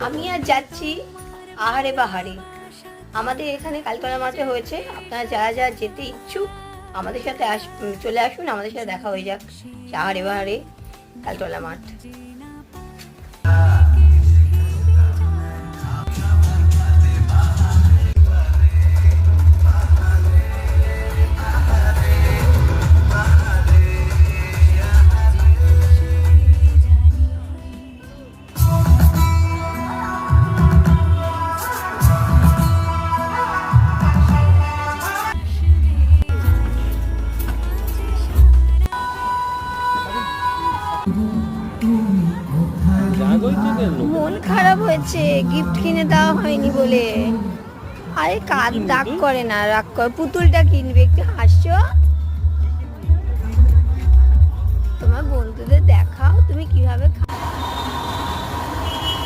আমি আর যাচ্ছি আহারে বাহারে। আমাদের এখানে কালীতলা মাঠে হয়েছে। আপনারা যারা যারা যেতে ইচ্ছুক আমাদের সাথে চলে আসুন, আমাদের সাথে দেখা হয়ে যাক আহারে বাহারে কালীতলা মাঠ। মন খারাপ হয়েছে গিফট কিনে দেওয়া হয়নি বলে। আরে কার রাগ করে না, রাগ করে পুতুলটা কিনবে। একটু হাসছো, তোমার বন্ধুদের দেখাও তুমি কিভাবে